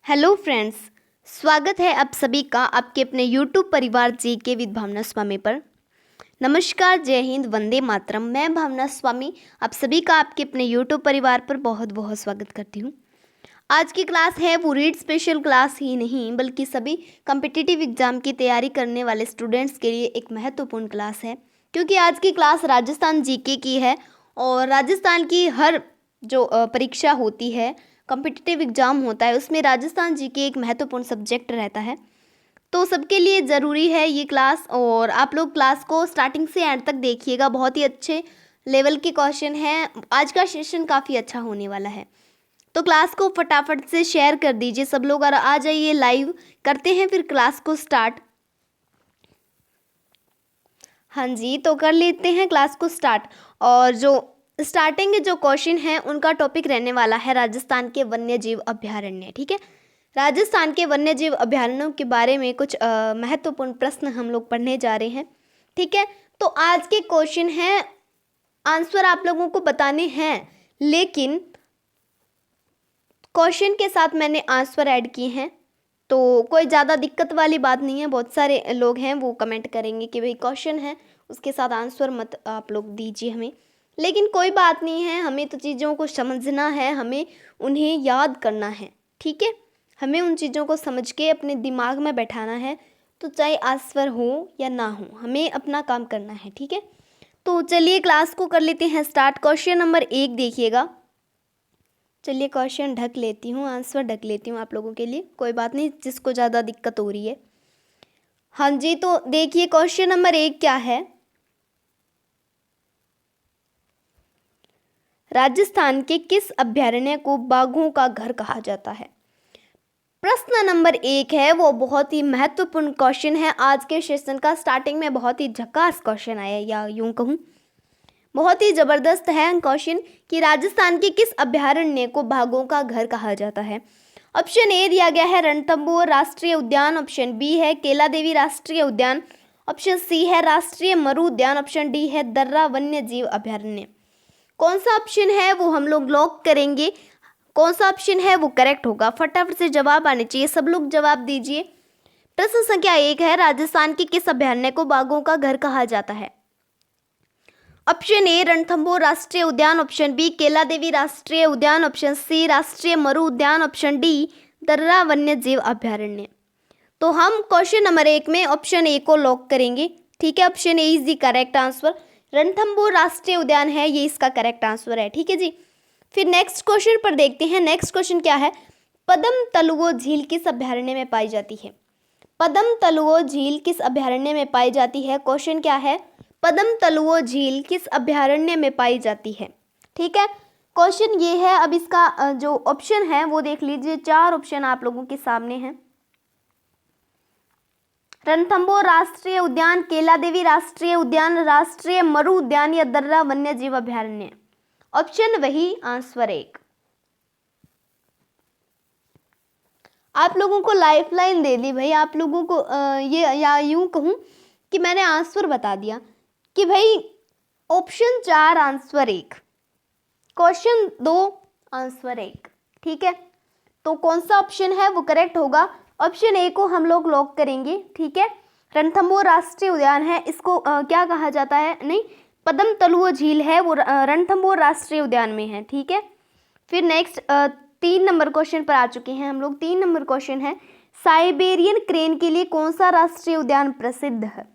Hello friends, स्वागत है आप सभी का आपके अपने यूट्यूब परिवार जीके विद भावना स्वामी पर। नमस्कार, जय हिंद, वंदे मातरम। मैं भावना स्वामी आप सभी का आपके अपने यूट्यूब परिवार पर बहुत बहुत स्वागत करती हूँ। आज की क्लास है वो रीड स्पेशल क्लास ही नहीं बल्कि सभी कॉम्पिटिटिव एग्जाम की तैयारी करने वाले स्टूडेंट्स के लिए एक महत्वपूर्ण क्लास है, क्योंकि आज की क्लास राजस्थान जीके की है और राजस्थान की हर जो परीक्षा होती है, कॉम्पिटिटिव एग्जाम होता है, उसमें राजस्थान जीके एक महत्वपूर्ण सब्जेक्ट रहता है। तो सबके लिए ज़रूरी है ये क्लास और आप लोग क्लास को स्टार्टिंग से एंड तक देखिएगा। बहुत ही अच्छे लेवल के क्वेश्चन हैं। आज का सेशन काफ़ी अच्छा होने वाला है, तो क्लास को फटाफट से शेयर कर दीजिए सब लोग और आ जाइए लाइव। करते हैं फिर क्लास को स्टार्ट। हाँ जी, तो कर लेते हैं क्लास को स्टार्ट। और जो स्टार्टिंग के जो क्वेश्चन हैं उनका टॉपिक रहने वाला है राजस्थान के वन्य जीव अभ्यारण्य। ठीक है, राजस्थान के वन्य जीव अभ्यारण्यों के बारे में कुछ महत्वपूर्ण प्रश्न हम लोग पढ़ने जा रहे हैं। ठीक है, तो आज के क्वेश्चन हैं, आंसर आप लोगों को बताने हैं, लेकिन क्वेश्चन के साथ मैंने आंसर ऐड किए हैं, तो कोई ज़्यादा दिक्कत वाली बात नहीं है। बहुत सारे लोग हैं वो कमेंट करेंगे कि भाई क्वेश्चन है उसके साथ आंसर मत आप लोग दीजिए हमें, लेकिन कोई बात नहीं है। हमें तो चीज़ों को समझना है, हमें उन्हें याद करना है। ठीक है, हमें उन चीज़ों को समझ के अपने दिमाग में बैठाना है, तो चाहे आंसर हो या ना हो, हमें अपना काम करना है। ठीक है, तो चलिए क्लास को कर लेते हैं स्टार्ट। क्वेश्चन नंबर 1 देखिएगा। चलिए क्वेश्चन ढक लेती हूँ, आंसर ढक लेती हूँ आप लोगों के लिए, कोई बात नहीं जिसको ज़्यादा दिक्कत हो रही है। हाँ जी, तो देखिए क्वेश्चन नंबर 1 क्या है। राजस्थान के किस अभ्यारण्य को बाघों का घर कहा जाता है? प्रश्न नंबर 1 है वो बहुत ही महत्वपूर्ण क्वेश्चन है। आज के सेशन का स्टार्टिंग में बहुत ही झकास क्वेश्चन आया, या यूं कहूँ बहुत ही जबरदस्त है क्वेश्चन कि राजस्थान के किस अभ्यारण्य को बाघों का घर कहा जाता है। ऑप्शन ए दिया गया है रणथंभौर राष्ट्रीय उद्यान, ऑप्शन बी है केला देवी राष्ट्रीय उद्यान, ऑप्शन सी है राष्ट्रीय मरु उद्यान, ऑप्शन डी है दर्रा वन्य जीव अभ्यारण्य। कौन सा ऑप्शन है वो हम लोग लॉक करेंगे, कौन सा ऑप्शन है वो करेक्ट होगा। फटाफट से जवाब आने चाहिए, सब लोग जवाब दीजिए। प्रश्न संख्या 1 है, राजस्थान के किस अभ्यारण्य को बाघों का घर कहा जाता है? ऑप्शन ए रणथंभौर राष्ट्रीय उद्यान, ऑप्शन बी केला देवी राष्ट्रीय उद्यान, ऑप्शन सी राष्ट्रीय मरु उद्यान, ऑप्शन डी दर्रा वन्य जीव अभ्यारण्य। तो हम क्वेश्चन नंबर 1 में ऑप्शन ए को लॉक करेंगे। ठीक है, option A is the correct answer. Ranthambore राष्ट्रीय उद्यान है, ये इसका करेक्ट आंसर है। ठीक है जी, फिर नेक्स्ट क्वेश्चन पर देखते हैं। नेक्स्ट क्वेश्चन क्या है, पद्म तलुओ झील किस अभ्यारण्य में पाई जाती है? पद्म तलुओ झील किस अभ्यारण्य में पाई जाती है? क्वेश्चन क्या है, पद्म तलुओ झील किस अभ्यारण्य में पाई जाती है? ठीक है, क्वेश्चन ये है। अब इसका जो ऑप्शन है वो देख लीजिए, 4 ऑप्शन आप लोगों के सामने हैं। रणथंभौर राष्ट्रीय उद्यान, केला देवी राष्ट्रीय उद्यान, राष्ट्रीय मरु उद्यान या दर्रा वन्य जीव अभ्यारण्य। ऑप्शन वही आंसर 1। आप लोगों को लाइफ लाइन दे दी भाई, आप लोगों को ये या यूं कहूं कि मैंने आंसर बता दिया कि भाई ऑप्शन 4 आंसर 1, क्वेश्चन 2 आंसर 1। ठीक है, तो कौन सा ऑप्शन है वो करेक्ट होगा? ऑप्शन ए को हम लोग लॉक करेंगे। ठीक है, रणथंभौर राष्ट्रीय उद्यान है, इसको क्या कहा जाता है, नहीं पद्म तलुओ झील है वो रणथंभौर राष्ट्रीय उद्यान में है। ठीक है, फिर नेक्स्ट 3 नंबर क्वेश्चन पर आ चुके हैं हम लोग। 3 नंबर क्वेश्चन है, साइबेरियन क्रेन के लिए कौन सा राष्ट्रीय उद्यान प्रसिद्ध है?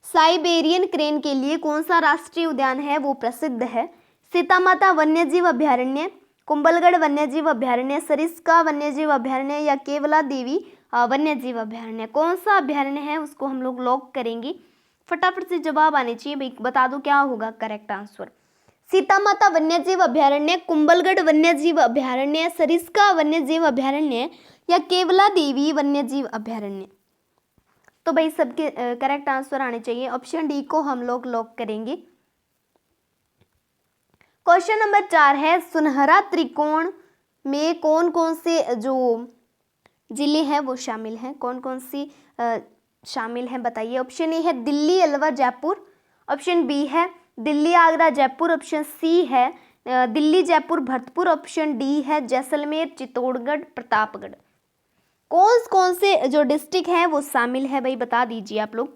साइबेरियन क्रेन के लिए कौन सा राष्ट्रीय उद्यान है वो प्रसिद्ध है? सीतामाता वन्यजीव अभ्यारण्य, कुंभलगढ़ वन्यजीव अभ्यारण्य, सरिस्का वन्यजीव अभ्यारण्य या केवला देवी वन्यजीव अभ्यारण्य। कौन सा अभ्यारण्य है उसको हम लोग लॉक करेंगे। फटाफट से जवाब आने चाहिए भाई, बता दो क्या होगा करेक्ट आंसर। सीतामाता वन्यजीव अभ्यारण्य, कुंभलगढ़ वन्यजीव अभ्यारण्य, सरिस्का वन्यजीव अभ्यारण्य या केवला देवी वन्यजीव अभ्यारण्य। तो भाई सबके करेक्ट आंसर आने चाहिए। ऑप्शन डी को हम लोग लॉक करेंगे। क्वेश्चन नंबर 4 है, सुनहरा त्रिकोण में कौन कौन से जो जिले हैं वो शामिल हैं? कौन कौन सी शामिल हैं बताइए। ऑप्शन ए है दिल्ली अलवर जयपुर, ऑप्शन बी है दिल्ली आगरा जयपुर, ऑप्शन सी है दिल्ली, जयपुर, भरतपुर। ऑप्शन डी है जैसलमेर, चित्तौड़गढ़, प्रतापगढ़। कौन कौन से जो डिस्ट्रिक्ट हैं वो शामिल है भाई, बता दीजिए आप लोग।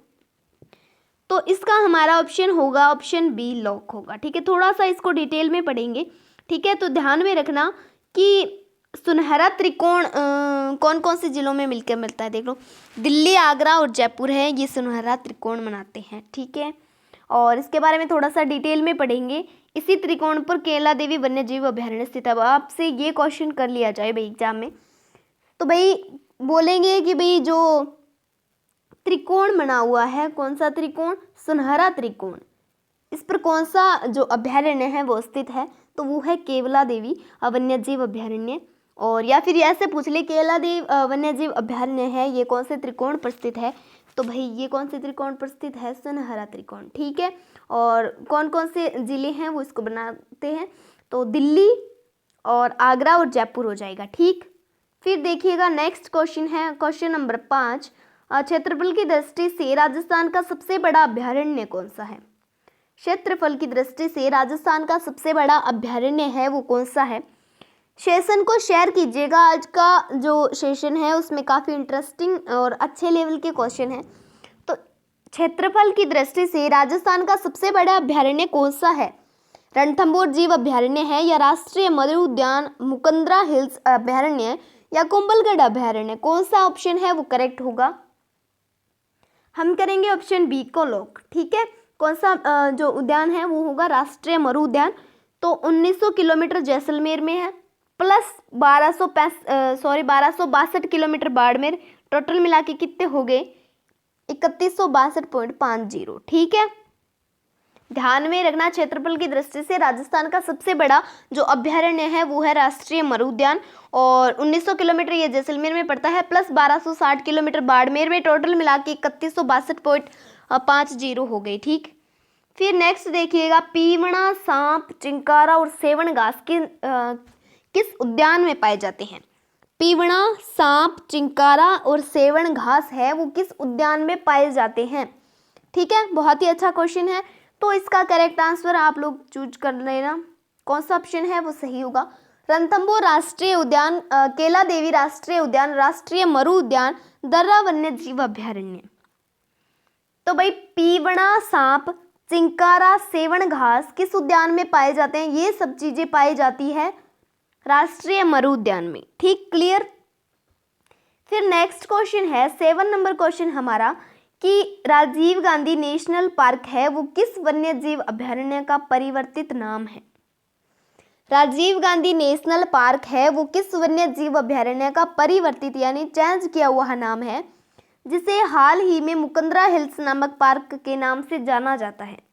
तो इसका हमारा ऑप्शन होगा, ऑप्शन बी लॉक होगा। ठीक है, थोड़ा सा इसको डिटेल में पढ़ेंगे। ठीक है, तो ध्यान में रखना कि सुनहरा त्रिकोण कौन कौन से जिलों में मिलकर मिलता है। देख लो, दिल्ली, आगरा और जयपुर है, ये सुनहरा त्रिकोण बनाते हैं। ठीक है, और इसके बारे में थोड़ा सा डिटेल में पढ़ेंगे। इसी त्रिकोण पर केला देवी वन्यजीव अभयारण्य स्थित है। अब आपसे ये क्वेश्चन कर लिया जाए भाई एग्जाम में, तो भाई बोलेंगे कि भाई जो त्रिकोण बना हुआ है, कौन सा त्रिकोण, सुनहरा त्रिकोण, इस पर कौन सा जो अभयारण्य है वो स्थित है, तो वो है केवला देवी वन्यजीव अभयारण्य। और या फिर ऐसे पूछ ले, केला देवी वन्यजीव अभयारण्य है, ये कौन से त्रिकोण पर स्थित है, तो भाई ये कौन से त्रिकोण पर स्थित है, सुनहरा त्रिकोण। ठीक है, और कौन कौन से जिले हैं वो इसको बनाते हैं, तो दिल्ली और आगरा और जयपुर हो जाएगा। ठीक, फिर देखिएगा नेक्स्ट क्वेश्चन है, क्वेश्चन नंबर 5। क्षेत्रफल की दृष्टि से राजस्थान का सबसे बड़ा अभयारण्य कौन सा है। क्षेत्रफल की दृष्टि से राजस्थान का सबसे बड़ा अभयारण्य है वो कौन सा है। सेशन को शेयर कीजिएगा, आज का जो सेशन है उसमें काफ़ी इंटरेस्टिंग और अच्छे लेवल के क्वेश्चन हैं। तो क्षेत्रफल की दृष्टि से राजस्थान का सबसे बड़ा अभयारण्य कौन सा है, रणथंभौर जीव अभयारण्य है, या राष्ट्रीय मधु उद्यान, मुकंदरा हिल्स अभयारण्य, या कुंभलगढ़ अभयारण्य, कौन सा ऑप्शन है वो करेक्ट होगा। हम करेंगे ऑप्शन बी को लॉक। ठीक है, कौन सा जो उद्यान है वो होगा राष्ट्रीय मरु उद्यान। तो 1900 किलोमीटर जैसलमेर में है, प्लस 1262 किलोमीटर बाड़मेर, टोटल मिला के कितने हो गए, 3162.50। ठीक है, ध्यान में रखना, क्षेत्रफल की दृष्टि से राजस्थान का सबसे बड़ा जो अभयारण्य है वो है राष्ट्रीय मरु उद्यान, और 1900 किलोमीटर ये जैसलमेर में पड़ता है, प्लस 1260 किलोमीटर बाड़मेर में, टोटल मिला के 3162.50 हो गई। ठीक, फिर नेक्स्ट देखिएगा, पीवड़ा, सांप, चिंकारा और सेवन घास किस उद्यान में पाए जाते हैं। पीवड़ा, सांप, चिंकारा और सेवन घास है वो किस उद्यान में पाए जाते हैं। ठीक है, बहुत ही अच्छा क्वेश्चन है। तो इसका करेक्ट आंसर आप लोग चूज कर लेना, कौन सा ऑप्शन है वो सही होगा। रणथंभौर राष्ट्रीय उद्यान, केला देवी राष्ट्रीय उद्यान, राष्ट्रीय मरु उद्यान, दर्रा वन्य जीव अभयारण्य। तो भाई पीवड़ा, सांप, चिंकारा, सेवन घास किस उद्यान में पाए जाते हैं, ये सब चीजें पाई जाती है राष्ट्रीय मरु उद्यान में। ठीक, क्लियर। फिर नेक्स्ट क्वेश्चन है 7 नंबर क्वेश्चन हमारा, कि राजीव गांधी नेशनल पार्क है वो किस वन्य जीव अभयारण्य का परिवर्तित नाम है। राजीव गांधी नेशनल पार्क है वो किस वन्य जीव अभयारण्य का परिवर्तित यानी चेंज किया हुआ नाम है, जिसे हाल ही में मुकंदरा हिल्स नामक पार्क के नाम से जाना जाता है।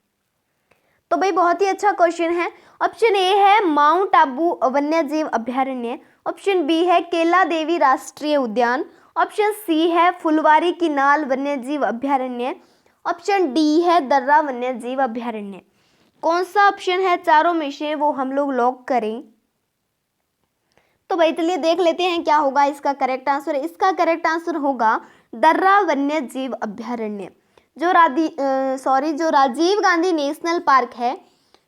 तो भाई बहुत ही अच्छा क्वेश्चन है। ऑप्शन ए है माउंट आबू वन्य जीव अभयारण्य, ऑप्शन बी है केला देवी राष्ट्रीय उद्यान, ऑप्शन सी है फुलवारी की नाल वन्य जीव अभयारण्य, ऑप्शन डी है दर्रा वन्य जीव अभयारण्य। कौन सा ऑप्शन है चारों में से वो हम लोग लॉक करें। तो भाई चलिए देख लेते हैं क्या होगा इसका करेक्ट आंसर। इसका करेक्ट आंसर होगा दर्रा वन्य जीव अभयारण्य। जो राजीव गांधी नेशनल पार्क है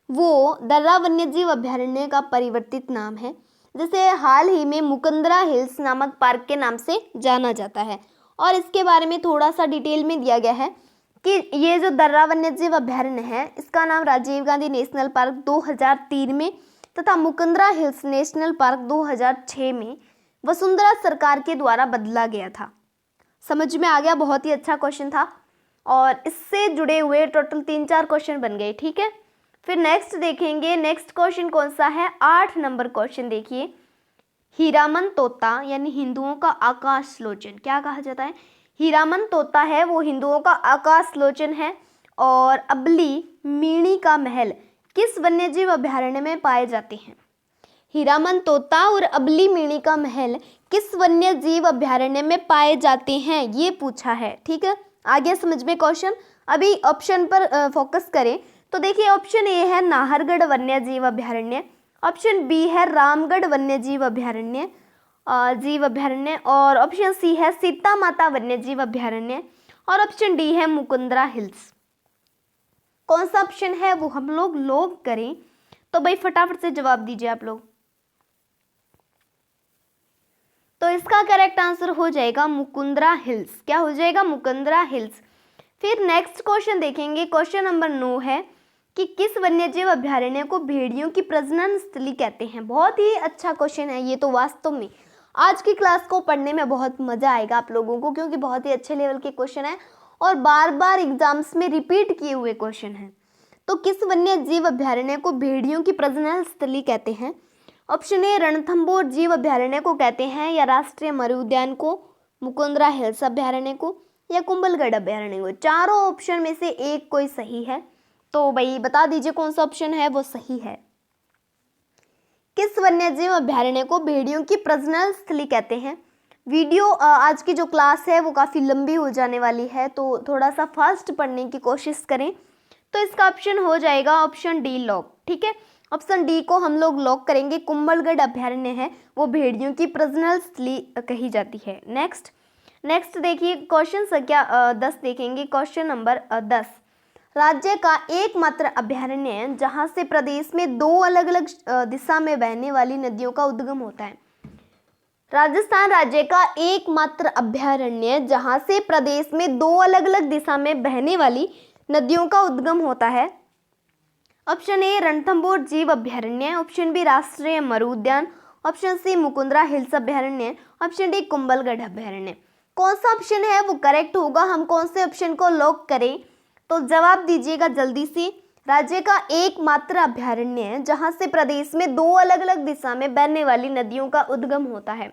वो दर्रा वन्यजीव अभयारण्य का परिवर्तित नाम है, जिसे हाल ही में मुकंदरा हिल्स नामक पार्क के नाम से जाना जाता है। और इसके बारे में थोड़ा सा डिटेल में दिया गया है कि ये जो दर्रा वन्यजीव अभयारण्य है इसका नाम राजीव गांधी नेशनल पार्क 2003 में तथा मुकंदरा हिल्स नेशनल पार्क 2006 में वसुंधरा सरकार के द्वारा बदला गया था। समझ में आ गया, बहुत ही अच्छा क्वेश्चन था और इससे जुड़े हुए टोटल 3-4 क्वेश्चन बन गए। ठीक है, फिर नेक्स्ट देखेंगे। नेक्स्ट क्वेश्चन कौन सा है, 8 नंबर क्वेश्चन देखिए। हीरामन तोता यानी हिंदुओं का आकाश लोचन क्या कहा जाता है। हीरामन तोता है वो हिंदुओं का आकाश लोचन है। और अबली मीणी का महल किस वन्यजीव अभयारण्य में पाए जाते हैं। हीरामन तोता और अबली मीणी का महल किस वन्यजीव अभयारण्य में पाए जाते हैं, ये पूछा है। ठीक है, आगे समझ में क्वेश्चन। अभी ऑप्शन पर फोकस करें तो देखिए, ऑप्शन ए है नाहरगढ़ वन्यजीव अभयारण्य, ऑप्शन बी है रामगढ़ वन्यजीव अभयारण्य और ऑप्शन सी है सीता माता वन्यजीव अभयारण्य और ऑप्शन डी है मुकुंदरा हिल्स। कौन सा ऑप्शन है वो हम लोग करें। तो भाई फटाफट से जवाब दीजिए आप लोग। तो इसका करेक्ट आंसर हो जाएगा मुकुंदरा हिल्स। क्या हो जाएगा? मुकुंदरा हिल्स। फिर नेक्स्ट क्वेश्चन देखेंगे, क्वेश्चन नंबर 9 है कि किस वन्यजीव अभयारण्य को भेड़ियों की प्रजनन स्थली कहते हैं। बहुत ही अच्छा क्वेश्चन है ये तो, वास्तव में आज की क्लास को पढ़ने में बहुत मजा आएगा आप लोगों को, क्योंकि बहुत ही अच्छे लेवल के क्वेश्चन है और बार बार एग्जाम्स में रिपीट किए हुए क्वेश्चन है। तो किस वन्यजीव अभयारण्य को भेड़ियों की प्रजनन स्थली कहते हैं? ऑप्शन ए रणथंभौर जीव अभयारण्य को कहते हैं, या राष्ट्रीय मरु उद्यान को, मुकुंदरा हिल्स अभयारण्य को, या कुंभलगढ़ अभयारण्य को। चारों ऑप्शन में से एक कोई सही है, तो भाई बता दीजिए कौन सा ऑप्शन है वो सही है। किस वन्यजीव अभयारण्य को भेड़ियों की प्रजनन स्थली कहते हैं? वीडियो आज की जो क्लास है वो काफ़ी लंबी हो जाने वाली है, तो थोड़ा सा फास्ट पढ़ने की कोशिश करें। तो इसका ऑप्शन हो जाएगा ऑप्शन डी लॉक। ठीक है, ऑप्शन डी को हम लोग लॉक करेंगे। कुंभलगढ़ अभयारण्य है वो भेड़ियों की प्रजनन स्थली कही जाती है। नेक्स्ट देखिए क्वेश्चन संख्या 10 देखेंगे। क्वेश्चन नंबर 10, राज्य का एकमात्र अभयारण्य है जहां से प्रदेश में दो अलग अलग दिशा में बहने वाली नदियों का उद्गम होता है। राजस्थान राज्य का एकमात्र अभयारण्य जहां से प्रदेश में दो अलग अलग दिशा में बहने वाली नदियों का उद्गम होता है। ऑप्शन ए रणथंभौर जीव अभयारण्य, ऑप्शन बी राष्ट्रीय मरु उद्यान, ऑप्शन सी मुकुंदरा हिल्स अभयारण्य, ऑप्शन डी कुंभलगढ़ अभयारण्य। कौन सा ऑप्शन है वो करेक्ट होगा? हम कौन से ऑप्शन को लॉक करें? तो जवाब दीजिएगा जल्दी से। राज्य का एकमात्र अभयारण्य है जहां से प्रदेश में दो अलग अलग दिशा में बहने वाली नदियों का उद्गम होता है,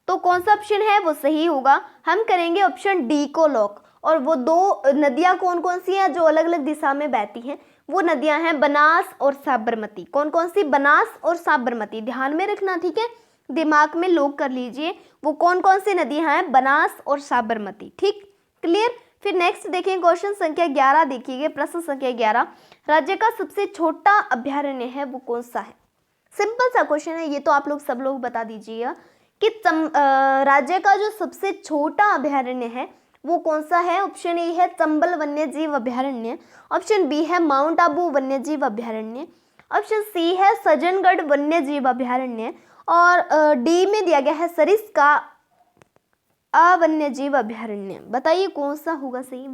तो कौन सा ऑप्शन है वो सही होगा? हम करेंगे ऑप्शन डी को लॉक। और वो दो नदियां कौन कौन सी हैं जो अलग अलग दिशा में बहती हैं? वो नदियां हैं बनास और साबरमती। कौन कौन सी? बनास और साबरमती। ध्यान में रखना, ठीक है, दिमाग में लॉक कर लीजिए। वो कौन कौन सी नदियां हैं? बनास और साबरमती। ठीक, क्लियर। फिर नेक्स्ट देखिए क्वेश्चन संख्या 11 देखिए, प्रश्न संख्या 11, राज्य का सबसे छोटा अभयारण्य है वो कौन सा है? सिंपल सा क्वेश्चन है ये तो, आप लोग सब लोग बता दीजिएगा कि राज्य का जो सबसे छोटा अभयारण्य है वो कौन सा है? ऑप्शन ए है चंबल वन्यजीव अभयारण्य, ऑप्शन बी है माउंट आबू वन्यजीव अभयारण्य, ऑप्शन सी है सज्जनगढ़ वन्यजीव अभयारण्य, और डी में दिया गया है सरिस्का वन्यजीव अभयारण्य। बताइए कौन सा होगा सही?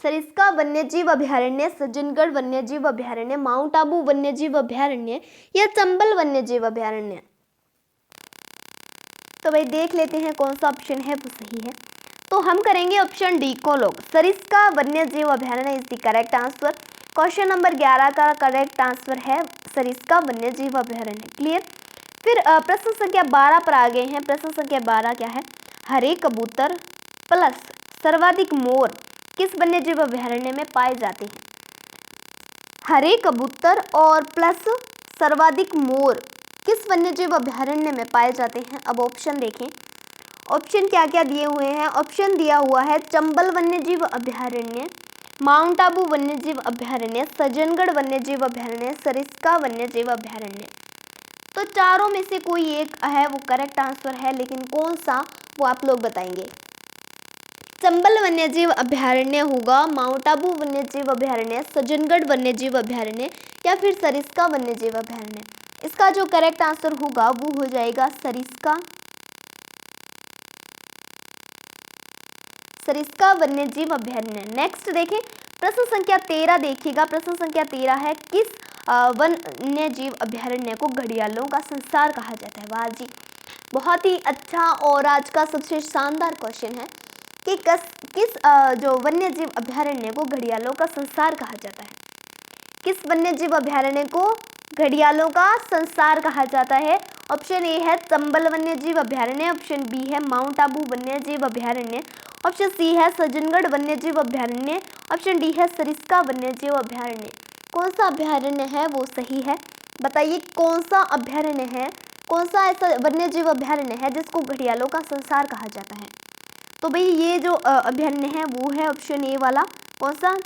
सरिस्का वन्यजीव अभयारण्य, सज्जनगढ़ वन्यजीव अभयारण्य, माउंट आबू वन्यजीव अभयारण्य, या चंबल वन्यजीव अभयारण्य। तो भाई देख लेते हैं कौन सा ऑप्शन है वो सही है। तो हम करेंगे ऑप्शन डी को लॉक। सरिस्का वन्यजीव अभयारण्य is the correct answer. Question number 11 का करेक्ट आंसर है सरिस्का वन्यजीव अभयारण्य। क्लियर। फिर प्रश्न संख्या 12 पर आ गए हैं। प्रश्न संख्या 12 क्या है? हरे कबूतर प्लस सर्वाधिक मोर किस वन्यजीव अभयारण्य में पाए जाते हैं? हरे कबूतर और प्लस सर्वाधिक मोर किस वन्यजीव अभयारण्य में पाए जाते हैं? अब ऑप्शन देखें, ऑप्शन क्या क्या दिए हुए हैं। ऑप्शन दिया हुआ है चंबल वन्यजीव अभयारण्य, माउंट आबू वन्यजीव अभयारण्य, सज्जनगढ़ वन्यजीव अभयारण्य, सरिस्का वन्यजीव अभयारण्य। तो चारों में से कोई एक है वो करेक्ट आंसर है, लेकिन कौन सा वो आप लोग बताएंगे। चंबल वन्यजीव अभयारण्य होगा, माउंट आबू वन्यजीव अभयारण्य, सज्जनगढ़ वन्यजीव अभयारण्य, या फिर सरिस्का वन्यजीव अभयारण्य। इसका जो करेक्ट आंसर होगा वो हो जाएगा सरिस्का वन्यजीव अभयारण्य। नेक्स्ट देखें प्रश्न संख्या 13 देखिएगा। प्रश्न संख्या 13 है किस वन्यजीव अभयारण्य को घड़ियालों का संसार कहा जाता है? वाह जी, बहुत ही अच्छा और आज का सबसे शानदार क्वेश्चन है कि किस जो वन्यजीव अभयारण्य को घड़ियालों का संसार कहा जाता है? किस वन्यजीव अभयारण्य को घड़ियालों का संसार कहा जाता है? ऑप्शन ए है चंबल वन्यजीव अभयारण्य, ऑप्शन बी है माउंट आबू वन्यजीव अभयारण्य, ऑप्शन सी है सज्जनगढ़ वन्यजीव अभयारण्य, ऑप्शन डी है सरिस्का वन्यजीव अभयारण्य। कौन सा अभयारण्य है वो सही है? बताइए कौन सा अभयारण्य है, कौन सा ऐसा वन्यजीव अभयारण्य है जिसको घड़ियालों का संसार कहा जाता है? तो भाई ये जो अभयारण्य है वो है ऑप्शन ए वाला, कौन सा?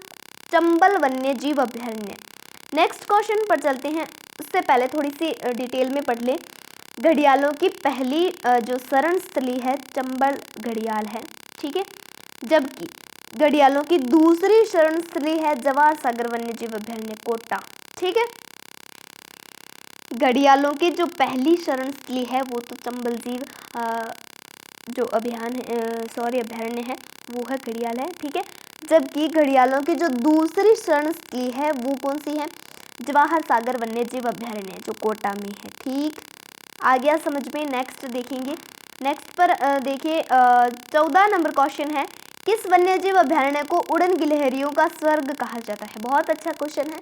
चंबल वन्यजीव अभयारण्य। नेक्स्ट क्वेश्चन पर चलते हैं, उससे पहले थोड़ी सी डिटेल में पढ़ ले। घड़ियालों की पहली जो शरण स्थली है चंबल घड़ियाल है, ठीक है, जबकि घड़ियालों की दूसरी शरण स्थली है जवाहर सागर वन्यजीव अभयारण्य कोटा। ठीक है, घड़ियालों की जो पहली शरण स्थली है वो तो चंबल जीव जो अभयारण्य है वो है घड़ियाल है, ठीक है। जबकि घड़ियालों की जो दूसरी शरण स्थली है वो कौन सी है? जवाहर सागर वन्य जीव अभयारण्य जो कोटा में है, ठीक। आ गया समझ में। नेक्स्ट देखेंगे। नेक्स्ट पर देखिए 14 नंबर क्वेश्चन है, किस वन्य जीव अभयारण्य को उड़न गिलहरियों का स्वर्ग कहा जाता है? बहुत अच्छा क्वेश्चन है,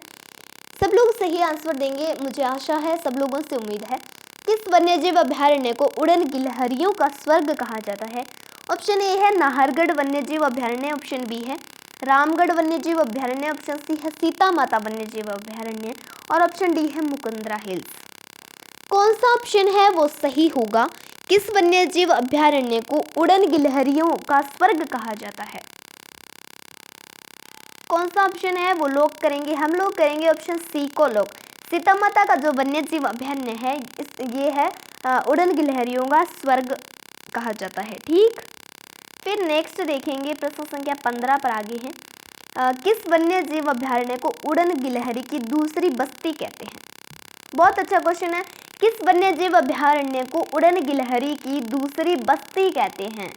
सब लोग सही आंसर देंगे मुझे आशा है, सब लोगों से उम्मीद है। किस वन्यजीव अभयारण्य को उड़न गिलहरियों का स्वर्ग कहा जाता है? ऑप्शन ए है नाहरगढ़ वन्यजीव अभयारण्य, ऑप्शन बी है रामगढ़ वन्यजीव अभयारण्य, ऑप्शन सी है सीता माता वन्यजीव अभयारण्य और ऑप्शन डी है मुकुंदरा हिल्स। कौन सा ऑप्शन है वो सही होगा? किस वन्यजीव अभयारण्य को उड़न गिलहरियों का स्वर्ग कहा जाता है? कौन सा ऑप्शन है वो लोग करेंगे? हम लोग करेंगे ऑप्शन सी को लोग। सीता माता का जो वन्यजीव अभयारण्य है ये है उड़न गिलहरियों का स्वर्ग कहा जाता है, ठीक। फिर नेक्स्ट देखेंगे प्रश्न संख्या 15 पर आगे हैं। किस वन्यजीव अभयारण्य को उड़न गिलहरी की दूसरी बस्ती कहते हैं? बहुत अच्छा क्वेश्चन है। किस वन्यजीव अभयारण्य को उड़न गिलहरी की दूसरी बस्ती कहते हैं?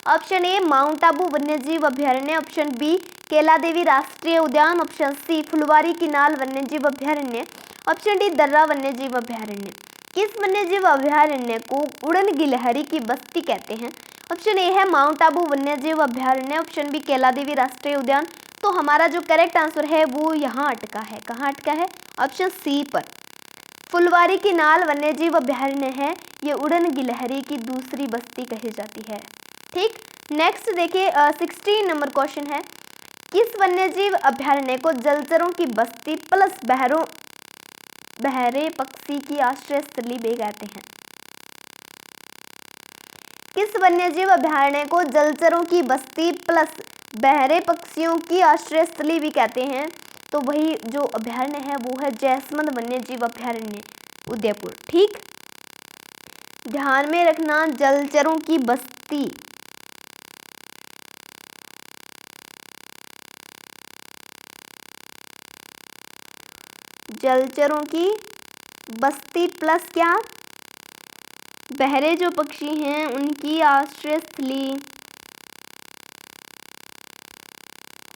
ऑप्शन ए माउंट आबू वन्यजीव अभयारण्य, ऑप्शन बी केला देवी राष्ट्रीय उद्यान, ऑप्शन सी फुलवारी किनाल वन्यजीव अभयारण्य, ऑप्शन डी दर्रा वन्यजीव अभयारण्य। किस वन्यजीव अभयारण्य को उड़न गिलहरी की बस्ती कहते हैं? ऑप्शन ए है माउंट आबू वन्यजीव अभयारण्य, ऑप्शन बी केला देवी राष्ट्रीय उद्यान। तो हमारा जो करेक्ट आंसर है वो यहाँ अटका है। कहाँ अटका है? ऑप्शन सी पर। फुलवारी किनाल वन्यजीव अभयारण्य है, ये उड़न गिलहरी की दूसरी बस्ती कही जाती है, ठीक। नेक्स्ट देखिए 16 नंबर क्वेश्चन है, किस वन्यजीव अभयारण्य को जलचरों की बस्ती प्लस बहरे पक्षी की आश्रय स्थली भी कहते हैं? किस वन्यजीव अभयारण्य को जलचरों की बस्ती प्लस बहरे पक्षियों की आश्रय स्थली भी कहते हैं? तो वही जो अभयारण्य है वो है जैसमंद वन्यजीव अभयारण्य उदयपुर, ठीक। ध्यान में रखना जलचरों की बस्ती, जलचरों की बस्ती प्लस क्या बहरे जो पक्षी हैं उनकी आश्रय स्थली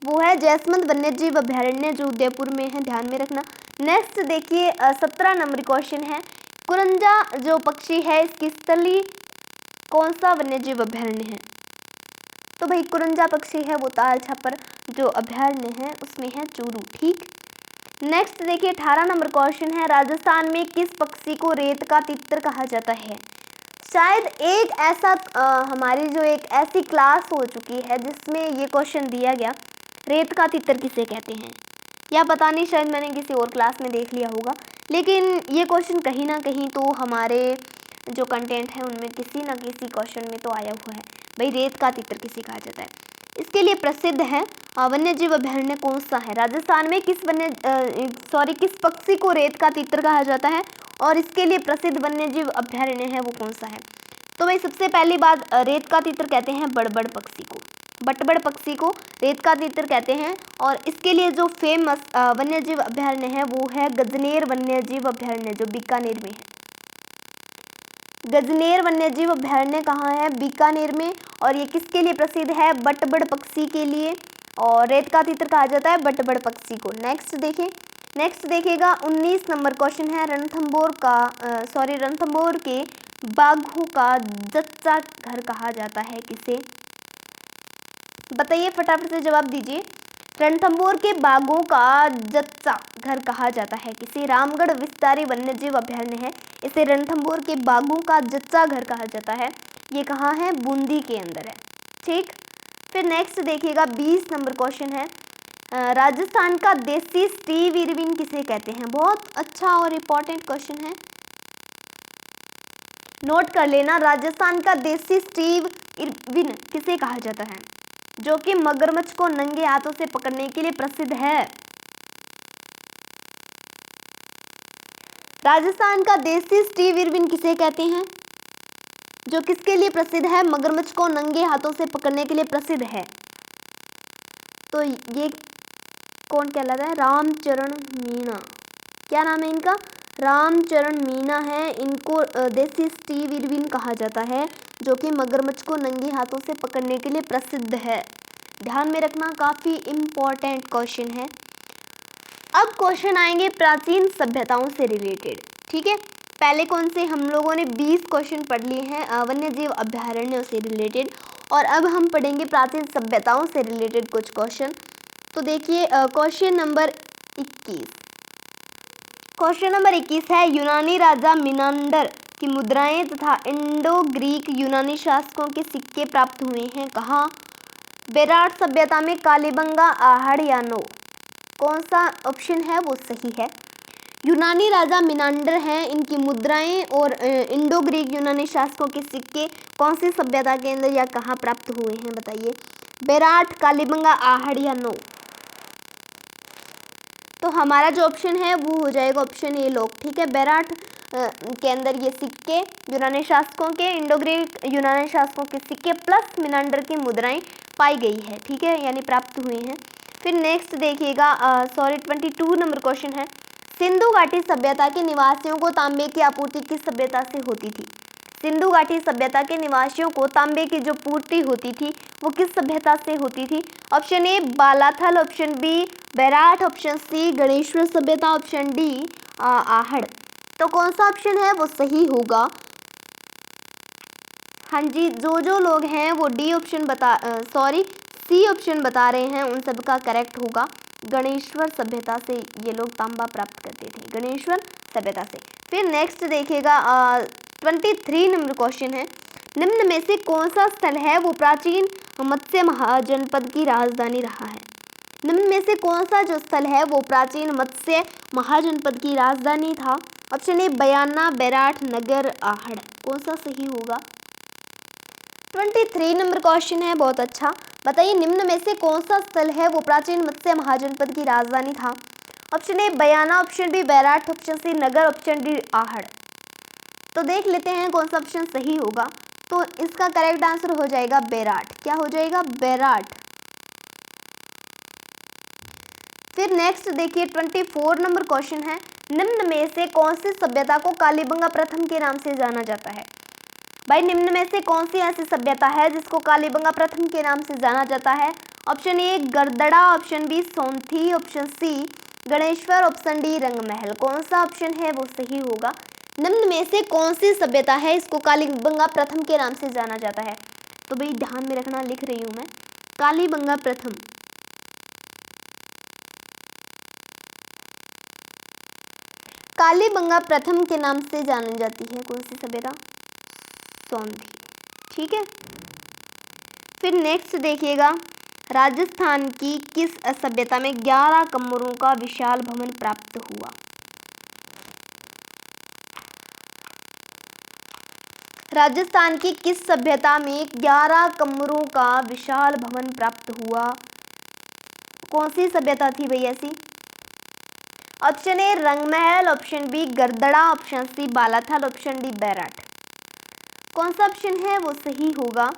वो है जैसमंद वन्यजीव अभयारण्य जो उदयपुर में है, ध्यान में रखना। नेक्स्ट देखिए 17 नंबर क्वेश्चन है, कुरंजा जो पक्षी है इसकी स्थली कौन सा वन्यजीव अभयारण्य है? तो भाई कुरंजा पक्षी है वो ताल छापर जो अभयारण्य है उसमें है चूरू, ठीक। नेक्स्ट देखिए 18 नंबर क्वेश्चन है, राजस्थान में किस पक्षी को रेत का तितर कहा जाता है? शायद एक ऐसा हमारी जो एक ऐसी क्लास हो चुकी है जिसमें ये क्वेश्चन दिया गया, रेत का तितर किसे कहते हैं, या पता नहीं शायद मैंने किसी और क्लास में देख लिया होगा, लेकिन ये क्वेश्चन कहीं ना कहीं तो हमारे जो कंटेंट है उनमें किसी ना किसी क्वेश्चन में तो आया हुआ है। भाई रेत का तितर किसे कहा जाता है? इसके लिए प्रसिद्ध है वन्यजीव अभयारण्य कौन सा है? राजस्थान में किस पक्षी को रेत का तितर कहा जाता है और इसके लिए प्रसिद्ध वन्यजीव अभयारण्य है वो कौन सा है? तो भाई सबसे पहली बात रेत का तितर कहते हैं बड़बड़ पक्षी को, बटबड़ पक्षी को रेत का तितर कहते हैं। और इसके लिए जो फेमस वन्यजीव अभयारण्य है वो है गजनेर वन्यजीव अभयारण्य जो बीकानेर में है। गजनेर वन्यजीव अभयारण्य कहाँ है? बीकानेर में। और ये किसके लिए प्रसिद्ध है? बटबड़ पक्षी के लिए, और रेत का तितर कहा जाता है बटबड़ पक्षी को। नेक्स्ट देखिएगा 19 नंबर क्वेश्चन है, रणथंभौर के बाघों का जच्चा घर कहा जाता है किसे? बताइए फटाफट से जवाब दीजिए। रणथंभौर के बाघों का जच्चा घर कहा जाता है किसे? रामगढ़ विस्तारी वन्यजीव अभयारण्य है, इसे रणथंभौर के बाघों का जच्चा घर कहा जाता है। ये कहाँ है? बूंदी के अंदर है, ठीक। फिर नेक्स्ट देखिएगा 20 नंबर क्वेश्चन है, राजस्थान का देसी स्टीव इरविन किसे कहते हैं? बहुत अच्छा और इम्पोर्टेंट क्वेश्चन है, नोट कर लेना। राजस्थान का देसी स्टीव इरविन किसे कहा जाता है? जो कि मगरमच्छ को नंगे हाथों से पकड़ने के लिए प्रसिद्ध है। राजस्थान का देसी स्टीव इरविन किसे कहते हैं? जो किसके लिए प्रसिद्ध है? मगरमच्छ को नंगे हाथों से पकड़ने के लिए प्रसिद्ध है। तो ये कौन कहलाता है? रामचरण मीणा। क्या नाम है इनका? रामचरण मीना है, इनको देसी स्टीव इरविन कहा जाता है, जो कि मगरमच्छ को नंगे हाथों से पकड़ने के लिए प्रसिद्ध है। ध्यान में रखना, काफ़ी इम्पोर्टेंट क्वेश्चन है। अब क्वेश्चन आएंगे प्राचीन सभ्यताओं से रिलेटेड। ठीक है, पहले कौन से हम लोगों ने 20 क्वेश्चन पढ़ लिए हैं वन्य जीव अभ्यारण्यों से रिलेटेड, और अब हम पढ़ेंगे प्राचीन सभ्यताओं से रिलेटेड कुछ क्वेश्चन। तो देखिए क्वेश्चन नंबर 21। क्वेश्चन नंबर 21 है, यूनानी राजा मिनांडर की मुद्राएं तथा इंडो ग्रीक यूनानी शासकों के सिक्के प्राप्त हुए हैं कहाँ? बेराट सभ्यता में कालीबंगा, आहड़ या नो? कौन सा ऑप्शन है वो सही है? यूनानी राजा मिनांडर हैं, इनकी मुद्राएं और इंडो ग्रीक यूनानी शासकों के सिक्के कौन सी सभ्यता के अंदर या कहाँ प्राप्त हुए हैं बताइए? बेराट, कालीबंगा, आहड़ या नो? तो हमारा जो ऑप्शन है वो हो जाएगा ऑप्शन ए लोग। ठीक है, बेराट के अंदर ये सिक्के यूनानी शासकों के, इंडो ग्रीक यूनानी शासकों के सिक्के प्लस मिनांडर की मुद्राएं पाई गई है। ठीक है, यानी प्राप्त हुए हैं। फिर नेक्स्ट देखिएगा 22 नंबर क्वेश्चन है, सिंधु घाटी सभ्यता के निवासियों को तांबे की आपूर्ति किस सभ्यता से होती थी? सिंधु घाटी सभ्यता के निवासियों को तांबे की जो पूर्ति होती थी वो किस सभ्यता से होती थी? Option A Balathal, option B Bairat, option C Ganeshwar सभ्यता, ऑप्शन डी आहड़। तो कौन सा ऑप्शन है वो सही होगा? हाँ जी, जो लोग हैं वो डी ऑप्शन सी ऑप्शन बता रहे हैं उन सब का करेक्ट होगा। गणेश्वर सभ्यता से ये लोग तांबा प्राप्त करते थे, गणेश्वर सभ्यता से। फिर नेक्स्ट देखिएगा 23 नंबर क्वेश्चन है, निम्न में से कौन सा स्थल है वो प्राचीन मत्स्य महाजनपद की राजधानी रहा है? निम्न में से कौन सा जो स्थल है वो प्राचीन मत्स्य महाजनपद की राजधानी था? ऑप्शन ए बयाना, बेराट, नगर, आहड़। कौन सा सही होगा? 23 नंबर क्वेश्चन है, बहुत अच्छा। बताइए निम्न में से कौन सा स्थल है वो प्राचीन मत्स्य महाजनपद की राजधानी था? Option A Bayana, option B Bairat, option C Nagar, option D Ahar. तो देख लेते हैं कौन सा ऑप्शन सही होगा। तो इसका करेक्ट आंसर हो जाएगा बेराट। क्या हो जाएगा? बेराट। फिर नेक्स्ट देखिए 24 नंबर क्वेश्चन है, निम्न में से कौन सी सभ्यता को कालीबंगा प्रथम के नाम से जाना जाता है? भाई निम्न में से कौन सी ऐसी सभ्यता है जिसको कालीबंगा प्रथम के नाम से जाना जाता है? Option A Gardada, option B Sonthi, option C Ganeshwar, option D Rangmahal. कौन सा ऑप्शन है वो सही होगा? निम्न में से कौन सी सभ्यता है इसको कालीबंगा प्रथम के नाम से जाना जाता है? तो भाई ध्यान में रखना, लिख रही हूं मैं, कालीबंगा प्रथम। कालीबंगा प्रथम के नाम से जानी जाती है कौन सी सभ्यता? सोंधी। ठीक है, फिर नेक्स्ट देखिएगा, राजस्थान की किस सभ्यता में 11 कमरों का विशाल भवन प्राप्त हुआ? राजस्थान की किस सभ्यता में 11 कमरों का विशाल भवन प्राप्त हुआ? कौन सी सभ्यता थी भैया ऐसी? Option A Rangmahal, option B Gardada, option C Balathal, option D Bairat. कौन सा ऑप्शन है वो सही होगा?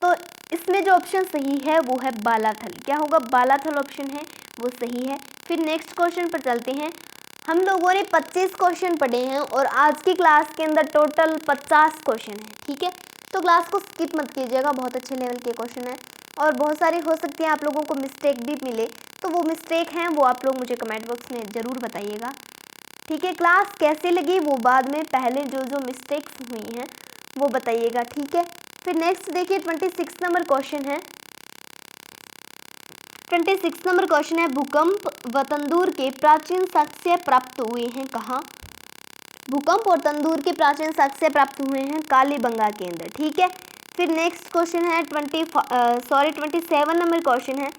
तो इसमें जो ऑप्शन सही है वो है बालाथल। क्या होगा? बालाथल ऑप्शन है वो सही है। फिर नेक्स्ट क्वेश्चन पर चलते हैं। हम लोगों ने 25 क्वेश्चन पढ़े हैं और आज की क्लास के अंदर टोटल 50 क्वेश्चन है। ठीक है, तो क्लास को स्किप मत कीजिएगा, बहुत अच्छे लेवल के क्वेश्चन है और बहुत सारे हो सकते हैं आप लोगों को मिस्टेक भी मिले, तो वो मिस्टेक हैं वो आप लोग मुझे कमेंट बॉक्स में ज़रूर बताइएगा। ठीक है, क्लास कैसी लगी वो बाद में, पहले जो मिस्टेक्स हुई हैं वो बताइएगा। ठीक है, फिर नेक्स्ट देखिए 26 नंबर क्वेश्चन है। 26 नंबर क्वेश्चन है, भूकंप व तंदूर के प्राचीन साक्ष्य प्राप्त हुए हैं कहाँ? भूकंप और तंदूर के प्राचीन साक्ष्य प्राप्त हुए हैं कालीबंगा के अंदर। ठीक है, फिर नेक्स्ट क्वेश्चन है 27 नंबर क्वेश्चन है,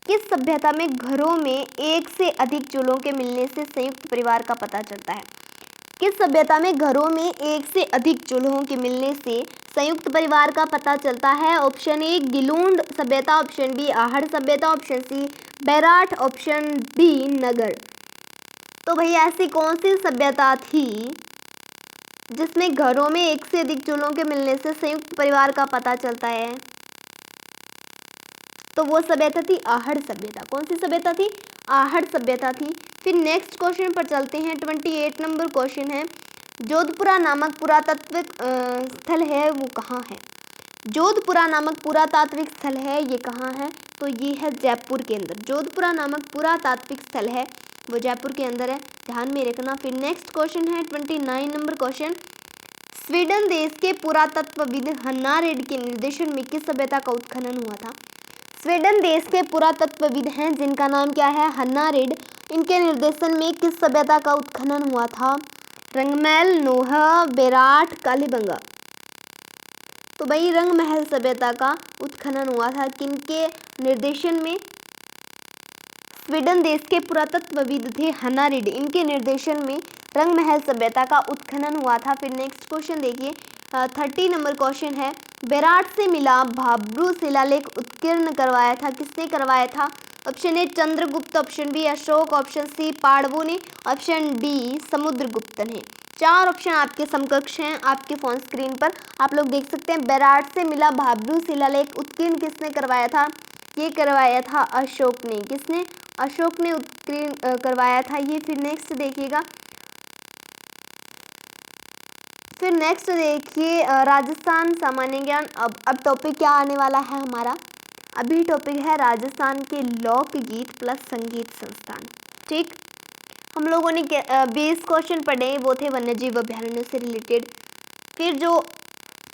किस सभ्यता में घरों में एक से अधिक चूल्हों के मिलने से संयुक्त परिवार का पता चलता है? किस सभ्यता में घरों में एक से अधिक चूल्हों के मिलने से संयुक्त परिवार का पता चलता है? ऑप्शन ए गिलूंड सभ्यता, ऑप्शन बी आहड़ सभ्यता, ऑप्शन सी बेराट, ऑप्शन डी नगर। तो भाई ऐसी कौन सी सभ्यता थी जिसमें घरों में एक से अधिक चूल्हों के मिलने से संयुक्त परिवार का पता चलता है? तो वो सभ्यता थी आहड़ सभ्यता। कौन सी सभ्यता थी? आहड़ सभ्यता थी। फिर नेक्स्ट क्वेश्चन पर चलते हैं। 28 नंबर क्वेश्चन है, जोधपुरा नामक पुरातात्विक स्थल है वो कहाँ है? जोधपुरा नामक पुरातात्विक स्थल है ये कहाँ है? तो ये है जयपुर के अंदर। जोधपुरा नामक पुरातात्विक स्थल है वो जयपुर के अंदर है, ध्यान में रखना। फिर नेक्स्ट क्वेश्चन है 29 नंबर क्वेश्चन, स्वीडन देश के पुरातत्वविद हन्ना रेड के निर्देशन में किस सभ्यता का उत्खनन हुआ था? स्वीडन देश के पुरातत्वविद हैं जिनका नाम क्या है? हन्ना रेड। इनके निर्देशन में किस सभ्यता का उत्खनन हुआ था? रंगमहल, नोहा, बेराट, कालीबंगा। तो भाई रंगमहल सभ्यता का उत्खनन हुआ था किनके निर्देशन में? स्वीडन देश के पुरातत्वविद थे हन्ना रेड, इनके निर्देशन में रंगमहल सभ्यता का उत्खनन हुआ था। फिर नेक्स्ट क्वेश्चन देखिए, 30 नंबर क्वेश्चन है, बेराट से मिला भाब्रू शिलालेख उत्कीर्ण करवाया था किसने करवाया था? Option A Chandragupta, option B Ashoka, option C पांडवों ने, ऑप्शन डी समुद्रगुप्त ने। 4 ऑप्शन आपके समकक्ष हैं आपके फोन स्क्रीन पर, आप लोग देख सकते हैं। बेराट से मिला भाब्रू शिलालेख उत्कीर्ण किसने करवाया था? ये करवाया था अशोक ने। किसने? अशोक ने उत्कीर्ण करवाया था ये। फिर नेक्स्ट देखिएगा, फिर नेक्स्ट देखिए राजस्थान सामान्य ज्ञान। अब टॉपिक क्या आने वाला है हमारा? अभी टॉपिक है राजस्थान के लोकगीत प्लस संगीत संस्थान। ठीक, हम लोगों ने 20 क्वेश्चन पढ़े, वो थे वन्यजीव अभ्यारण्य से रिलेटेड। फिर जो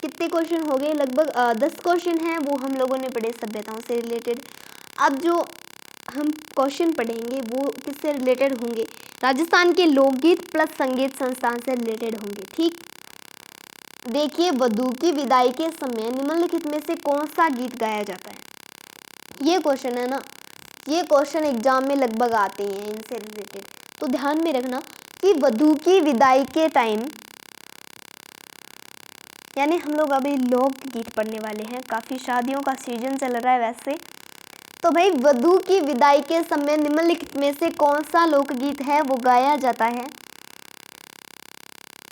कितने क्वेश्चन हो गए, लगभग 10 क्वेश्चन हैं वो हम लोगों ने पढ़े सभ्यताओं से रिलेटेड। अब जो हम क्वेश्चन पढ़ेंगे वो किससे रिलेटेड होंगे? राजस्थान के लोकगीत प्लस संगीत संस्थान से रिलेटेड होंगे। ठीक, देखिए, वधू की विदाई के समय निम्नलिखित में से कौन सा गीत गाया जाता है? ये क्वेश्चन है ना, ये क्वेश्चन एग्जाम में लगभग आते हैं इनसे रिलेटेड, तो ध्यान में रखना कि वधू की विदाई के टाइम, यानी हम लोग अभी लोकगीत पढ़ने वाले हैं, काफ़ी शादियों का सीजन चल रहा है वैसे, तो भाई वधू की विदाई के समय निम्नलिखित में से कौन सा लोकगीत है वो गाया जाता है?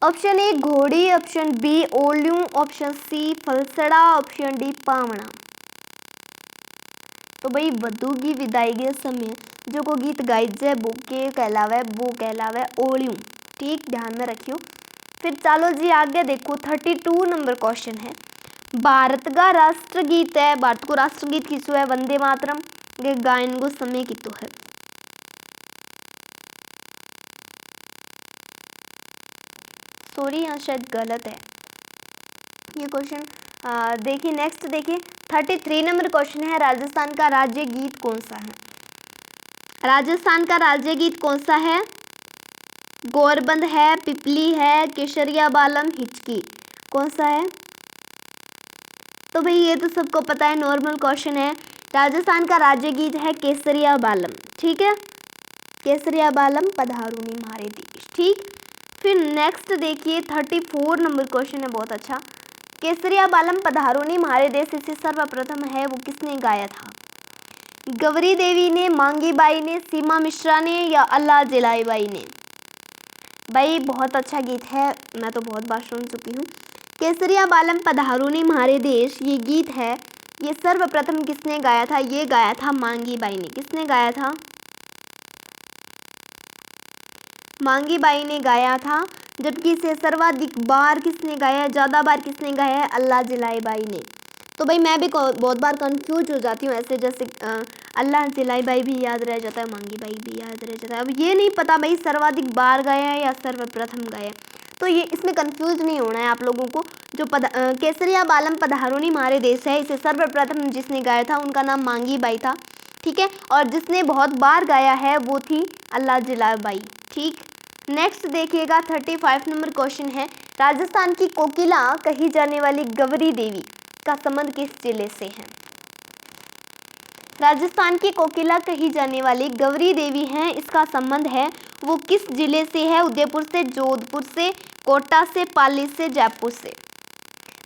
Option A Ghodi, option B Olyun, option C Phalsada, option D Pawna. तो भाई वधू की विदाई के समय जो को गीत गाई जाए वो के कहलावे ओल्यूं। ठीक, ध्यान में रखियो। फिर चलो जी आगे देखो, 32 नंबर क्वेश्चन है, भारत का राष्ट्रगीत है, भारत को राष्ट्रगीत किसो है? वंदे मातरम। ये गायन को समय कितो है? सॉरी, यहाँ शायद गलत है ये क्वेश्चन। देखिए नेक्स्ट देखिए, 33 नंबर क्वेश्चन है, राजस्थान का राज्य गीत कौन सा है? राजस्थान का राज्य गीत कौन सा है? गोरबंद है, पिपली है, केसरिया बालम, हिचकी, कौन सा है? तो भाई ये तो सबको पता है, नॉर्मल क्वेश्चन है। राजस्थान का राज्य गीत है केसरिया बालम। ठीक है, केसरिया बालम पधारूनी मारे देश। ठीक, फिर नेक्स्ट देखिए 34 नंबर क्वेश्चन है, बहुत अच्छा, केसरिया बालम पधारूनी मारे देश इसे सर्वप्रथम है वो किसने गाया था? गवरी देवी ने, मांगी बाई ने, सीमा मिश्रा ने या अल्लाह जलाई बाई ने? भाई बहुत अच्छा गीत है, मैं तो बहुत बार सुन चुकी हूँ। केसरिया बालम पधारूनी मारे देश ये गीत है, ये सर्वप्रथम किसने गाया था? ये गाया था मांगी बाई ने। किसने गाया था? मांगी बाई ने गाया था। जबकि इसे सर्वाधिक बार किसने गाया है? ज़्यादा बार किसने गाया है? अल्लाह जलाई बाई ने। तो भाई मैं भी बहुत बार कंफ्यूज हो जाती हूँ ऐसे, जैसे अल्लाह जलाई बाई भी याद रह जाता है, मांगी बाई भी याद रह जाता है। अब ये नहीं पता भाई सर्वाधिक बार गाया है या सर्वप्रथम गाया है, तो ये इसमें कंफ्यूज नहीं होना है आप लोगों को। जो केसरिया बालम पधारूनी मारे देश है, इसे सर्वप्रथम जिसने गाया था उनका नाम मांगी बाई था। ठीक है, और जिसने बहुत बार गाया है वो थी अल्लाह जलाई बाई। ठीक, नेक्स्ट देखिएगा 35 नंबर क्वेश्चन है, राजस्थान की कोकिला कही जाने वाली गवरी देवी का संबंध किस जिले से है? राजस्थान की कोकिला कही जाने वाली गवरी देवी हैं, इसका संबंध है वो किस जिले से है? उदयपुर से, जोधपुर से, कोटा से, पाली से, जयपुर से?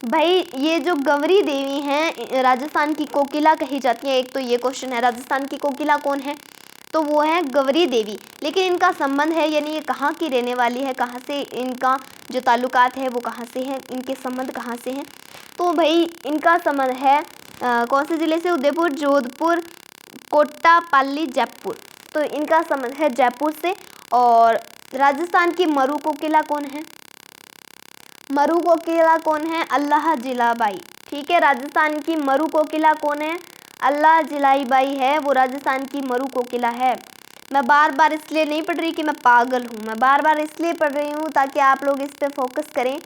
भाई ये जो गवरी देवी हैं राजस्थान की कोकिला कही जाती है, एक तो ये क्वेश्चन है, राजस्थान की कोकिला कौन है? तो वो है गवरी देवी। लेकिन इनका संबंध है, यानी ये कहाँ की रहने वाली है, कहाँ से इनका जो ताल्लुकात है वो कहाँ से है, इनके संबंध कहाँ से हैं? तो भाई इनका संबंध है कौन से ज़िले से? उदयपुर, जोधपुर, कोटा, पाली, जयपुर। तो इनका संबंध है जयपुर से। और राजस्थान की मरु कोकिला कौन है? मरु कोकिला कौन है? अल्लाह जिलाबाई। ठीक है, राजस्थान की मरु कोकिला कौन है? अल्लाह जिलाबाई है, वो राजस्थान की मरु कोकिला है। मैं बार बार इसलिए नहीं पढ़ रही कि मैं पागल हूँ, मैं बार बार इसलिए पढ़ रही हूँ ताकि आप लोग इस पे फोकस करें।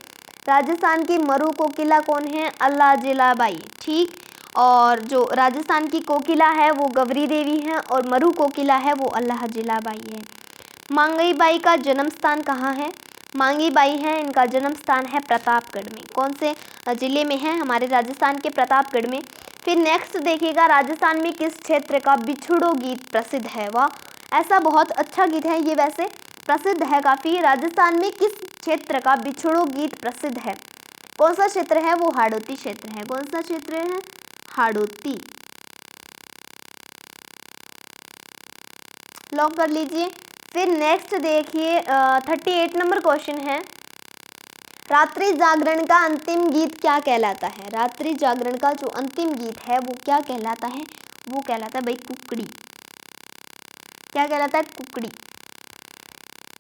राजस्थान की मरु कोकिला कौन है? अल्लाह जिलाबाई। ठीक, और जो राजस्थान की कोकिला है वो गौरी देवी है और मरु कोकिला है वो अल्लाह जिलाबाई है। मांगई बाई का जन्म स्थान कहाँ है? मांगी बाई है, इनका जन्म स्थान है प्रतापगढ़ में। कौन से जिले में है? हमारे राजस्थान के प्रतापगढ़ में। फिर नेक्स्ट देखिएगा, राजस्थान में किस क्षेत्र का बिछड़ो गीत प्रसिद्ध है? वाह, ऐसा बहुत अच्छा गीत है ये, वैसे प्रसिद्ध है काफ़ी। राजस्थान में किस क्षेत्र का बिछड़ो गीत प्रसिद्ध है? कौन सा क्षेत्र है? वो हाड़ौती क्षेत्र है। कौन सा क्षेत्र है? हाड़ौती। लॉक कर लीजिए। फिर नेक्स्ट देखिए 38 नंबर क्वेश्चन है, रात्रि जागरण का अंतिम गीत क्या कहलाता है? रात्रि जागरण का जो अंतिम गीत है वो क्या कहलाता है? वो कहलाता है भाई कुकड़ी। क्या कहलाता है? कुकड़ी।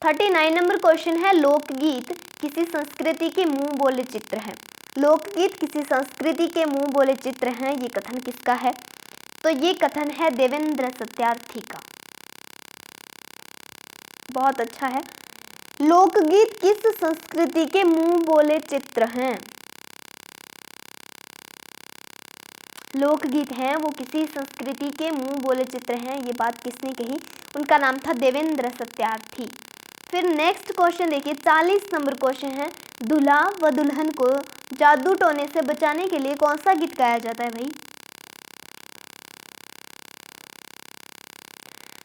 39 नंबर क्वेश्चन है, लोकगीत किसी संस्कृति के मुंह बोले चित्र है। लोकगीत किसी संस्कृति के मुंह बोले चित्र हैं, ये कथन किसका है? तो ये कथन है देवेंद्र सत्यार्थी का। बहुत अच्छा है। लोकगीत किस संस्कृति के मुंह बोले चित्र हैं? लोकगीत हैं वो किसी संस्कृति के मुंह बोले चित्र हैं, ये बात किसने कही? उनका नाम था देवेंद्र सत्यार्थी। फिर नेक्स्ट क्वेश्चन देखिए 40 नंबर क्वेश्चन है, दूल्हा व दुल्हन को जादू टोने से बचाने के लिए कौन सा गीत गाया जाता है भाई?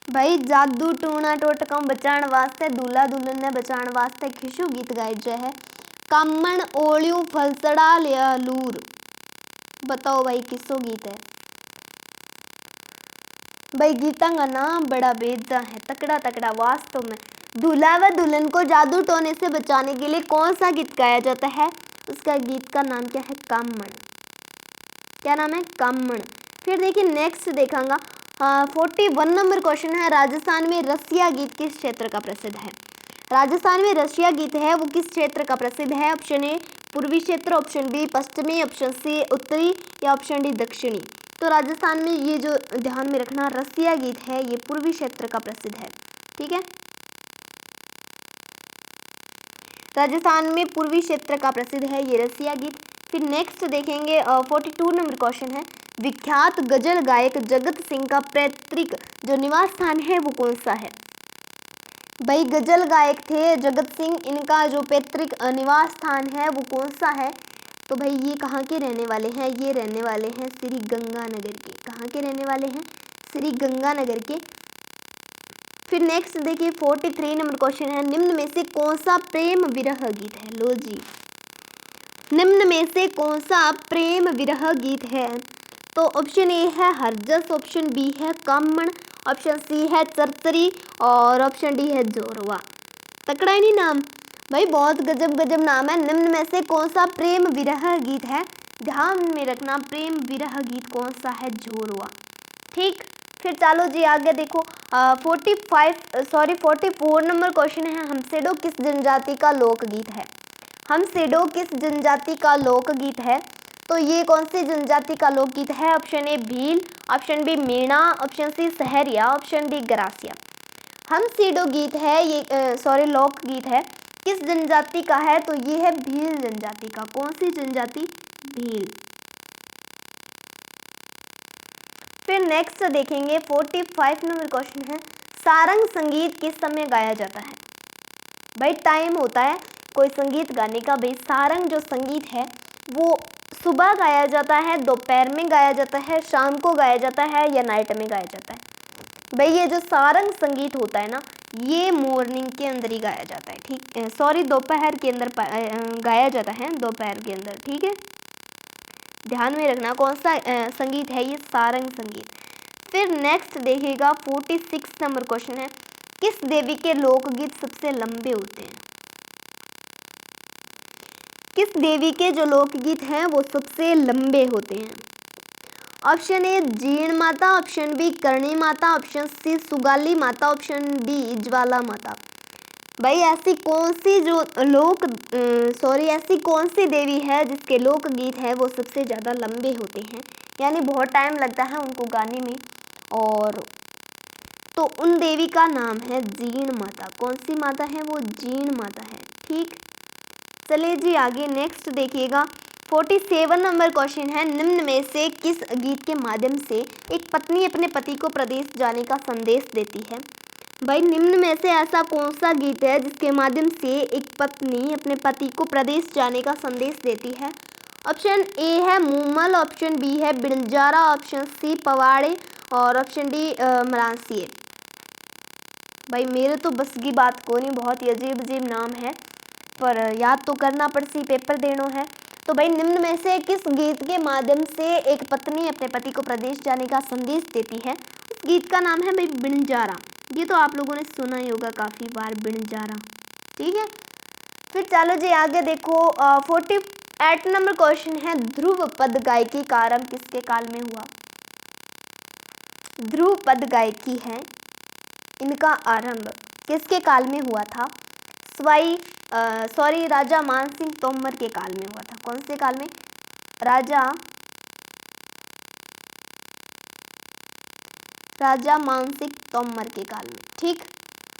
भाई जादू टूना टोटका बचाण वास्ते दूल्हा दुल्हन ने बचाण वास्ते खिशु गीत गाए जय है, कामण ओलियो फलसड़ा लिया लूर। बताओ भाई किसो गीत है? भाई गीता का नाम बड़ा बेजा है, तकड़ा तकड़ा। वास्तव में दूल्हा व दुल्हन को जादू टोने से बचाने के लिए कौन सा गीत गाया जाता है? उसका गीत का नाम क्या है? कामण। क्या नाम है? कामण। फिर देखिए नेक्स्ट देखेंगे 41 नंबर क्वेश्चन है, राजस्थान में रसिया गीत किस क्षेत्र का प्रसिद्ध है? राजस्थान में रसिया गीत है वो किस क्षेत्र का प्रसिद्ध है? ऑप्शन ए पूर्वी क्षेत्र, ऑप्शन बी पश्चिमी, ऑप्शन सी उत्तरी या ऑप्शन डी दक्षिणी। तो राजस्थान में ये जो ध्यान में रखना, रसिया गीत है ये पूर्वी क्षेत्र का प्रसिद्ध है। ठीक है, राजस्थान में पूर्वी क्षेत्र का प्रसिद्ध है ये रसिया गीत। फिर नेक्स्ट देखेंगे 42 नंबर क्वेश्चन है, विख्यात गजल गायक जगत सिंह का पैतृक जो निवास स्थान है वो कौन सा है? भाई गजल गायक थे जगत सिंह, इनका जो पैतृक निवास स्थान है वो कौन सा है? तो भाई ये कहाँ के रहने वाले हैं? ये रहने वाले हैं श्री गंगानगर के। कहाँ के रहने वाले हैं? श्री गंगानगर के। फिर नेक्स्ट देखिए 43 नंबर क्वेश्चन है, निम्न में से कौन सा प्रेम विरह गीत है? लो जी, निम्न में से कौन सा प्रेम विरह गीत है? तो ऑप्शन ए है हरजस, ऑप्शन बी है कामण, ऑप्शन सी है चरचरी और ऑप्शन डी है जोरवा। तकड़ा ही नहीं नाम भाई, बहुत गजब गजब नाम है। निम्न में से कौन सा प्रेम विरह गीत है? ध्यान में रखना, प्रेम विरह गीत कौन सा है? जोरवा। ठीक, फिर चलो जी आगे देखो 44 नंबर क्वेश्चन है, हमसेडो किस जनजाति का लोकगीत है? हमसेडो किस जनजाति का लोकगीत है? तो ये कौन सी जनजाति का लोकगीत है? Option A Bhil, option B Meena, option C Sahariya, option D Garasia. हमसेडो गीत है ये लोकगीत है किस जनजाति का है? तो ये है भील जनजाति का। कौन सी जनजाति? भील। फिर नेक्स्ट देखेंगे 45 नंबर क्वेश्चन है, सारंग संगीत किस समय गाया जाता है? भाई टाइम होता है कोई संगीत गाने का। भाई सारंग जो संगीत है वो सुबह गाया जाता है, दोपहर में गाया जाता है, शाम को गाया जाता है या नाइट में गाया जाता है? भाई ये जो सारंग संगीत होता है ना, ये मॉर्निंग के अंदर ही गाया जाता है। ठीक, दोपहर के अंदर गाया जाता है, दोपहर के अंदर। ठीक है, ध्यान में रखना कौन सा संगीत है ये? सारंग संगीत। फिर नेक्स्ट देखिएगा 46 नंबर क्वेश्चन है, किस देवी के लोकगीत सबसे लंबे होते हैं? किस देवी के जो लोकगीत हैं वो सबसे लंबे होते हैं? ऑप्शन ए जीर्ण माता, option B Karni Mata, option C Sugali माता, ऑप्शन डी ज्वाला माता। भाई ऐसी कौन सी जो ऐसी कौन सी देवी है जिसके लोकगीत है वो सबसे ज़्यादा लंबे होते हैं, यानी बहुत टाइम लगता है उनको गाने में, और तो उन देवी का नाम है जीर्ण माता। कौन सी माता है वो? जीर्ण माता है। ठीक, चलिए जी आगे नेक्स्ट देखिएगा। 47 नंबर क्वेश्चन है, निम्न में से किस गीत के माध्यम से एक पत्नी अपने पति को प्रदेश जाने का संदेश देती है? भाई निम्न में से ऐसा कौन सा गीत है जिसके माध्यम से एक पत्नी अपने पति को प्रदेश जाने का संदेश देती है? ऑप्शन ए है मूमल, ऑप्शन बी है बिंजारा, ऑप्शन सी पवाड़े और ऑप्शन डी मरासिए। भाई मेरे तो बस की बात को नहीं, बहुत ही अजीब अजीब नाम है, पर याद तो करना पड़सी, पेपर देना है। तो भाई निम्न में से किस गीत के माध्यम से एक पत्नी अपने पति को प्रदेश जाने का संदेश देती है? उस गीत का नाम है भाई बिंजारा। ये तो आप लोगों ने सुना ही होगा काफ़ी बार, बिंजारा। ठीक है, फिर चलो जी आगे देखो। 48 नंबर क्वेश्चन है, ध्रुव पद गायकी का आरंभ किसके काल में हुआ? ध्रुव पद गायकी है, इनका आरंभ किसके काल में हुआ था? राजा मानसिंह तोमर के काल में हुआ था। कौन से काल में? राजा मानसिंह तोमर के काल में। ठीक,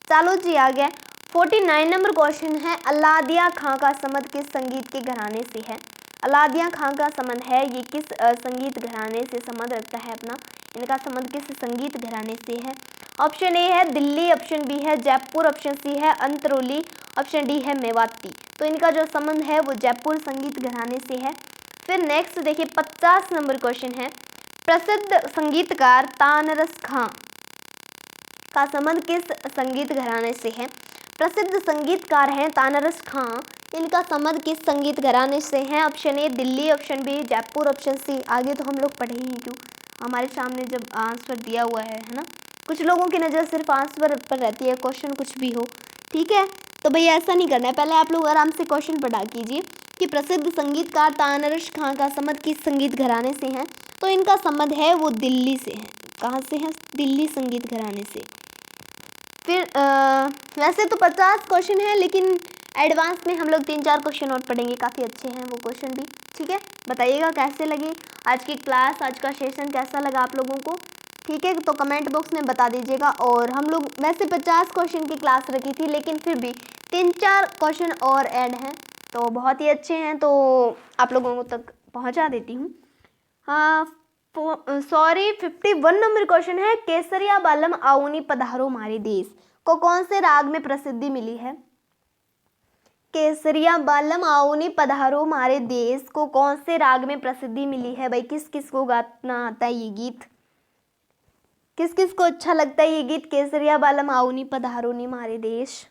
चलो जी आ गया। 49 नंबर क्वेश्चन है, अलादिया खां का संबंध किस संगीत के घराने से है? अलादिया खां का संबंध है, ये किस संगीत घराने से संबंध रखता है अपना? इनका संबंध किस संगीत घराने से है? ऑप्शन ए है दिल्ली, ऑप्शन बी है जयपुर, ऑप्शन सी है अंतरोली, ऑप्शन डी है मेवाती। तो इनका जो संबंध है वो जयपुर संगीत घराने से है। फिर नेक्स्ट देखिए 50 नंबर क्वेश्चन है, प्रसिद्ध संगीतकार तानरस खां का संबंध किस संगीत घराने से है? प्रसिद्ध संगीतकार हैं तानरस खां, इनका संबंध किस संगीत घराने से है? Option A Delhi, option B Jaipur, option C आगे तो हम लोग पढ़े ही क्यों, हमारे सामने जब आंसर दिया हुआ है ना। कुछ लोगों की नज़र सिर्फ आंसर पर रहती है, क्वेश्चन कुछ भी हो। ठीक है, तो भैया ऐसा नहीं करना है, पहले आप लोग आराम से क्वेश्चन पढ़ा कीजिए कि प्रसिद्ध संगीतकार तानरस खां का संबंध किस संगीत घराने से है? तो इनका संबंध है वो दिल्ली से है। कहाँ से है? दिल्ली संगीत घराने से। फिर वैसे तो 50 क्वेश्चन है, लेकिन एडवांस में हम लोग 3-4 क्वेश्चन और पढ़ेंगे, काफ़ी अच्छे हैं वो क्वेश्चन भी। ठीक है, बताइएगा कैसे लगी आज की क्लास, आज का सेशन कैसा लगा आप लोगों को? ठीक है, तो कमेंट बॉक्स में बता दीजिएगा। और हम लोग वैसे 50 क्वेश्चन की क्लास रखी थी, लेकिन फिर भी 3-4 क्वेश्चन और ऐड हैं, तो बहुत ही अच्छे हैं, तो आप लोगों तक पहुंचा देती हूँ। हाँ 51 नंबर क्वेश्चन है, केसरिया बालम आऊनी पधारो मारे देश को कौन से राग में प्रसिद्धि मिली है? केसरिया बालम आऊनी पधारो मारे देश को कौन से राग में प्रसिद्धि मिली है? भाई किस किस को गाना आता है ये गीत? किस किस को अच्छा लगता है ये गीत, केसरिया बालम आऊनी पधारो नी मारे देश?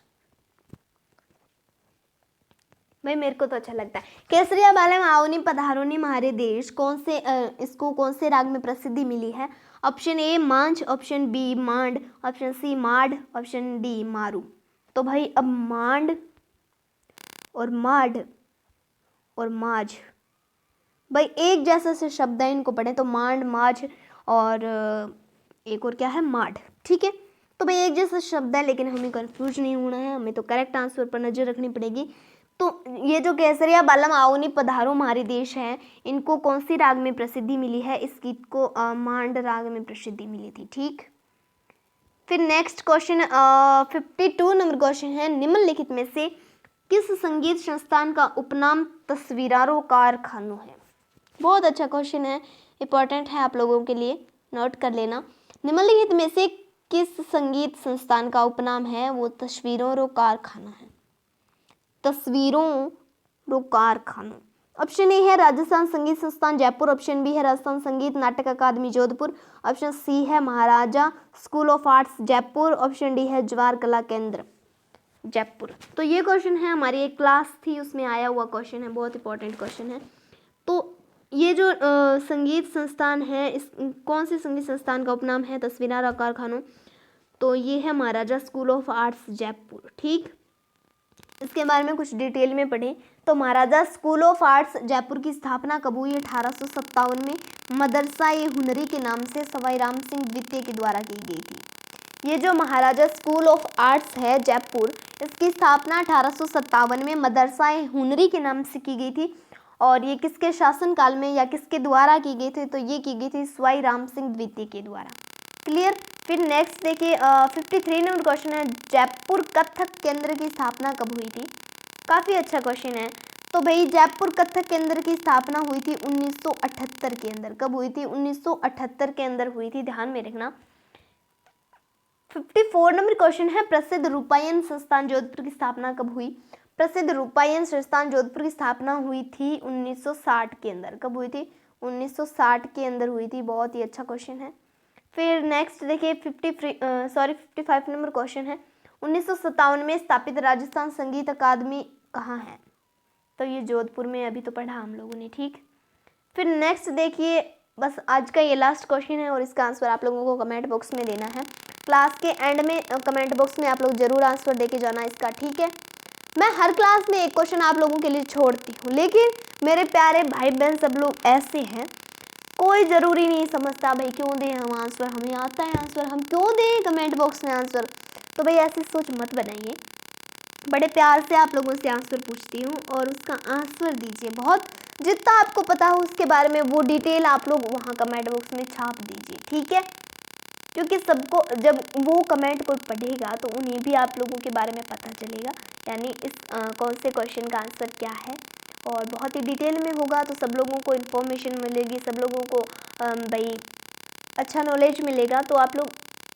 भाई मेरे को तो अच्छा लगता है। केसरिया बालम आऊनी पधारो नी मारे देश कौन से इसको कौन से राग में प्रसिद्धि मिली है? Option A Manjh, option B Mand, option C Maad, option D मारू। तो भाई अब मांड और माड और माझ, भाई एक जैसा से शब्द है, इनको पढ़े तो मांड, माझ और एक और क्या है? माड। ठीक है, तो भाई एक जैसा शब्द है, लेकिन हमें कंफ्यूज नहीं होना है, हमें तो करेक्ट आंसर पर नजर रखनी पड़ेगी। तो ये जो केसरिया बालम आऊनी पधारो मारे देश है, इनको कौन सी राग में प्रसिद्धि मिली है? इस गीत को मांड राग में प्रसिद्धि मिली थी। ठीक, फिर नेक्स्ट क्वेश्चन 52 नंबर क्वेश्चन है, निम्नलिखित में से किस संगीत संस्थान का उपनाम तस्वीरारो कारखानों है? बहुत अच्छा क्वेश्चन है, इंपॉर्टेंट है आप लोगों के लिए, नोट कर लेना। निम्नलिखित में से किस संगीत संस्थान का उपनाम है वो तस्वीरों कारखाना है? तस्वीरों रो कारखाना। ऑप्शन ए है राजस्थान संगीत संस्थान जयपुर, ऑप्शन बी है राजस्थान संगीत नाटक अकादमी जोधपुर, ऑप्शन सी है Maharaja school of arts Jaipur, option D है जवाहर कला केंद्र जयपुर। तो ये क्वेश्चन है, हमारी एक क्लास थी उसमें आया हुआ क्वेश्चन है, बहुत इंपॉर्टेंट क्वेश्चन है। तो ये जो संगीत संस्थान है, इस कौन से संगीत संस्थान का उपनाम है तस्वीरारो कारखानों? तो ये है Maharaja school of arts Jaipur. ठीक, इसके बारे में कुछ डिटेल में पढ़ें तो महाराजा स्कूल ऑफ आर्ट्स जयपुर की स्थापना कब हुई? 1857 में मदरसा-ए-हुनरी के नाम से सवाई राम सिंह द्वितीय के द्वारा की गई थी। ये जो महाराजा स्कूल ऑफ आर्ट्स है जयपुर, इसकी स्थापना 1857 में मदरसा-ए-हुनरी के नाम से की गई थी। और ये किसके शासनकाल में या किसके द्वारा की गई थी? तो ये की गई थी सवाई राम सिंह द्वितीय के द्वारा। क्लियर। फिर नेक्स्ट देखिए 53 नंबर क्वेश्चन है, जयपुर कथक केंद्र की स्थापना कब हुई थी? काफ़ी अच्छा क्वेश्चन है। तो भाई जयपुर कथक केंद्र की स्थापना हुई थी 1978 के अंदर। कब हुई थी? 1978 के अंदर हुई थी, ध्यान में रखना। 54 नंबर क्वेश्चन है, प्रसिद्ध रूपायन संस्थान जोधपुर की स्थापना कब हुई? प्रसिद्ध रूपायन संस्थान जोधपुर की स्थापना हुई थी 1960 के अंदर। कब हुई थी? 1960 के अंदर हुई थी। बहुत ही अच्छा क्वेश्चन है। फिर नेक्स्ट देखिए 55 नंबर क्वेश्चन है, 1957 में स्थापित राजस्थान संगीत अकादमी कहाँ है? तो ये जोधपुर में, अभी तो पढ़ा हम लोगों ने, ठीक। फिर नेक्स्ट देखिए, बस आज का ये लास्ट क्वेश्चन है और इसका आंसर आप लोगों को कमेंट बॉक्स में देना है। क्लास के एंड में कमेंट बॉक्स में आप लोग जरूर आंसर दे के जाना इसका, ठीक है। मैं हर क्लास में एक क्वेश्चन आप लोगों के लिए छोड़ती हूँ, लेकिन मेरे प्यारे भाई बहन सब लोग ऐसे हैं, कोई ज़रूरी नहीं समझता भाई क्यों दें हम आंसर, हमें आता है आंसर, हम क्यों दें कमेंट बॉक्स में आंसर। तो भाई ऐसी सोच मत बनाइए। बड़े प्यार से आप लोगों से आंसर पूछती हूँ और उसका आंसर दीजिए। बहुत जितना आपको पता हो उसके बारे में वो डिटेल आप लोग वहाँ कमेंट बॉक्स में छाप दीजिए, ठीक है। क्योंकि सबको जब वो कमेंट कोई पढ़ेगा तो उन्हें भी आप लोगों के बारे में पता चलेगा, यानी इस कौन से क्वेश्चन का आंसर क्या है, और बहुत ही डिटेल में होगा तो सब लोगों को इन्फॉर्मेशन मिलेगी, सब लोगों को भाई अच्छा नॉलेज मिलेगा। तो आप लोग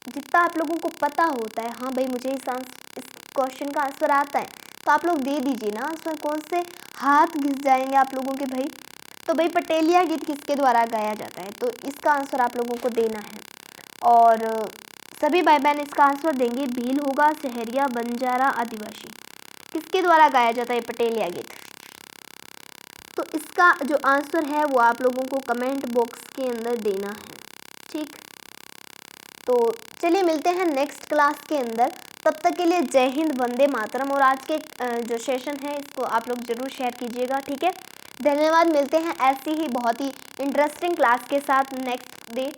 जितना आप लोगों को पता होता है, हाँ भाई मुझे इस क्वेश्चन का आंसर आता है, तो आप लोग दे दीजिए ना आंसर। कौन से हाथ घिस जाएंगे आप लोगों के भाई। तो भाई पटेलिया गीत किसके द्वारा गाया जाता है? तो इसका आंसर आप लोगों को देना है और सभी भाई बहन इसका आंसर देंगे। भील होगा, सहरिया, बंजारा, आदिवासी, किसके द्वारा गाया जाता है पटेलिया गीत? तो इसका जो आंसर है वो आप लोगों को कमेंट बॉक्स के अंदर देना है, ठीक। तो चलिए मिलते हैं नेक्स्ट क्लास के अंदर, तब तक के लिए जय हिंद, वंदे मातरम। और आज के जो सेशन है इसको आप लोग जरूर शेयर कीजिएगा, ठीक है। धन्यवाद। मिलते हैं ऐसी ही बहुत ही इंटरेस्टिंग क्लास के साथ नेक्स्ट डे।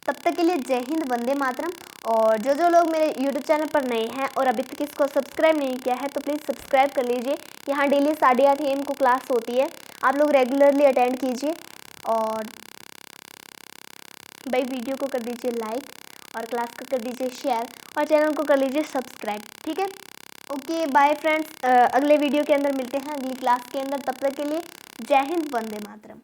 तब तक के लिए जय हिंद, वंदे मातरम। और जो लोग मेरे यूट्यूब चैनल पर नए हैं और अभी तक इसको सब्सक्राइब नहीं किया है तो प्लीज़ सब्सक्राइब कर लीजिए। यहाँ डेली 8:30 AM को क्लास होती है, आप लोग रेगुलरली अटेंड कीजिए। और भाई वीडियो को कर दीजिए लाइक और क्लास को कर दीजिए शेयर और चैनल को कर लीजिए सब्सक्राइब, ठीक है। ओके बाय फ्रेंड्स, अगले वीडियो के अंदर मिलते हैं, अगली क्लास के अंदर। तब तक के लिए जय हिंद, वंदे मातरम।